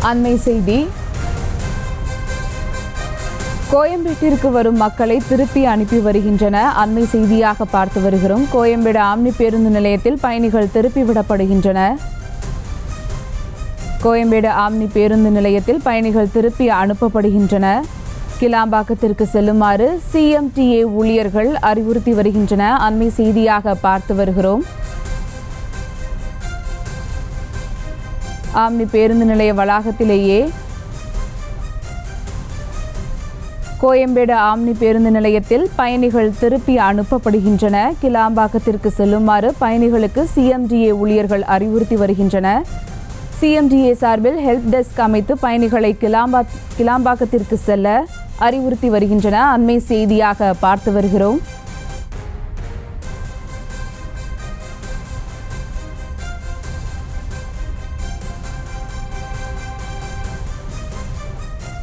அண்மை செய்தி. கோயம்பேட்டிற்கு வரும் மக்களை திருப்பி அனுப்பி வருகின்றன. அண்மை செய்தியாக பார்த்து வருகிறோம். கோயம்பேடு ஆம்னி பேருந்து நிலையத்தில் பயணிகள் திருப்பி விடப்படுகின்றன. கோயம்பேடு ஆம்னி பேருந்து நிலையத்தில் பயணிகள் திருப்பி அனுப்பப்படுகின்றன. கிளாம்பாக்கத்திற்கு செல்லுமாறு CMTA ஊழியர்கள் அறிவுறுத்தி வருகின்றன. அண்மை செய்தியாக பார்த்து வருகிறோம். ஆம்னி பேருந்து நிலைய வளாகத்திலேயே கோயம்பேடு ஆம்னி பேருந்து நிலையத்தில் பயணிகள் திருப்பி அனுப்பப்படுகின்றன. கிளாம்பாக்கத்திற்கு செல்லுமாறு பயணிகளுக்கு CMTA ஊழியர்கள் அறிவுறுத்தி வருகின்றன. CMTA சார்பில் ஹெல்ப் டெஸ்க் அமைத்து பயணிகளை கிளாம்பாக்கத்திற்கு செல்ல அறிவுறுத்தி வருகின்றன. அண்மை செய்தியாக பார்த்து வருகிறோம்.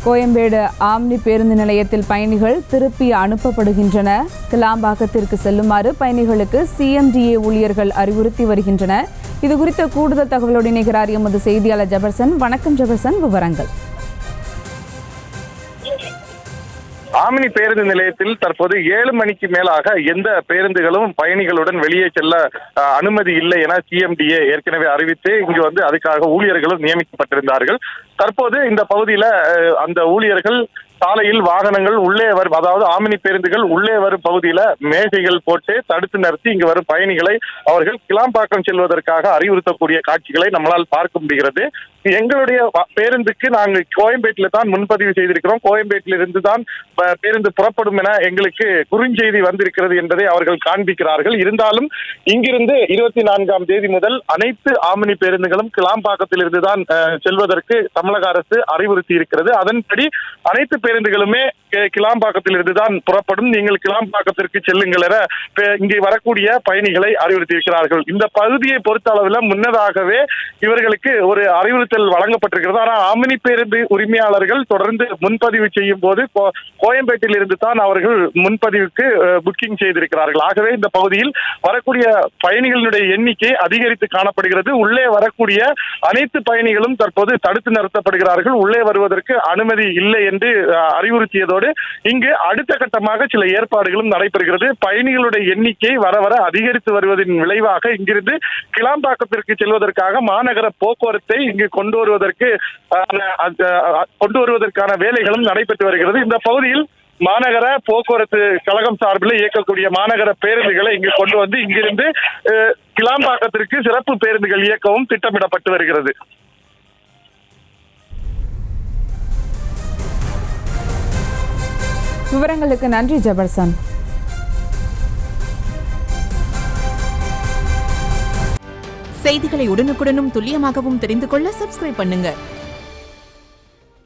கோயம்பேடு ஆம்னி பேருந்து நிலையத்தில் பயணிகள் திருப்பி அனுப்பப்படுகின்றன. கிளாம்பாக்கத்திற்கு செல்லுமாறு பயணிகளுக்கு CMTA ஊழியர்கள் அறிவுறுத்தி வருகின்றன. இது குறித்த கூடுதல் தகவலோடு இணைகிறார் எமது செய்தியாளர் ஜெபர்சன். வணக்கம் ஜெபர்சன், விவரங்கள். ஆம்னி பேருந்து நிலையத்தில் தற்போது 7 மணிக்கு மேலாக எந்த பேருந்துகளும் பயணிகளுடன் வெளியே செல்ல அனுமதி இல்லை என CMTA ஏற்கனவே அறிவித்து இங்கு அதுக்காக ஊழியர்களும் நியமிக்கப்பட்டிருந்தார்கள். தற்போது இந்த பகுதியில அந்த ஊழியர்கள் சாலையில் வாகனங்கள் உள்ளே வரும், அதாவது ஆம்னி பேருந்துகள் உள்ளே வரும் பகுதியில மேசைகள் போட்டு தடுத்து நிறுத்தி இங்கு வரும் பயணிகளை அவர்கள் கிளாம்பாக்கம் செல்வதற்காக அறிவுறுத்தக்கூடிய காட்சிகளை நம்மளால் பார்க்க முடிகிறது. எங்களுடைய பேருந்துக்கு நாங்கள் கோயம்பேட்டில தான் முன்பதிவு செய்திருக்கிறோம், கோயம்பேட்டில் இருந்து தான் பேருந்து புறப்படும் என எங்களுக்கு குறுஞ்செய்தி வந்திருக்கிறது என்பதை அவர்கள் காண்பிக்கிறார்கள். இருந்தாலும் இங்கிருந்து 24ஆம் தேதி முதல் அனைத்து ஆம்னி பேருந்துகளும் கிளாம்பாக்கத்தில் இருந்து தான் செல்வதற்கு தமிழக அரசு அறிவுறுத்தி இருக்கிறது. அதன்படி அனைத்து பேருந்துகளுமே கிளாம்பாக்கத்தில் இருந்துதான் புறப்படும். நீங்கள் கிளாம்பாக்கத்திற்கு செல்லுங்கள் என இங்கே வரக்கூடிய பயணிகளை அறிவுறுத்தி இருக்கிறார்கள். இந்த பகுதியை பொறுத்த அளவில் முன்னதாகவே இவர்களுக்கு ஒரு அறிவுறுத்தல் வழங்கப்பட்டிருக்கிறது. ஆனால் ஆம்னி பேருந்து உரிமையாளர்கள் தொடர்ந்து முன்பதிவு செய்யும் போது கோயம்பேட்டில் இருந்து தான் அவர்கள் முன்பதிவுக்கு புக்கிங் செய்திருக்கிறார்கள். ஆகவே இந்த பகுதியில் வரக்கூடிய பயணிகளுடைய எண்ணிக்கை அதிகரித்து காணப்படுகிறது. உள்ளே வரக்கூடிய அனைத்து பயணிகளும் தற்போது தடுத்து நிறுத்தப்படுகிறார்கள். உள்ளே வருவதற்கு அனுமதி இல்லை என்று அறிவுறுத்தியதோடு இங்கு அடுத்த கட்டமாக சில ஏற்பாடுகளும் நடைபெறுகிறது. பயணிகளுடைய எண்ணிக்கை வர வர அதிகரித்து வருவதன் விளைவாக இங்கிருந்து கிளாம்பாக்கத்திற்கு செல்வதற்காக மாநகர போக்குவரத்தை இங்கு கொண்டு வருவதற்கான வேலைகளும் நடைபெற்று வருகிறது. இந்த பகுதியில் மாநகர போக்குவரத்து கழகம் சார்பில் இயக்கக்கூடிய மாநகர பேருந்துகளை இங்கு கொண்டு இங்கிருந்து கிளாம்பாக்கத்திற்கு சிறப்பு பேருந்துகள் இயக்கவும் திட்டமிடப்பட்டு வருகிறது. விவரங்களுக்கு நன்றி ஜெபர்சன். செய்திகளை உடனுக்குடனும் துல்லியமாகவும் தெரிந்து கொள்ள சப்ஸ்கிரைப் பண்ணுங்க.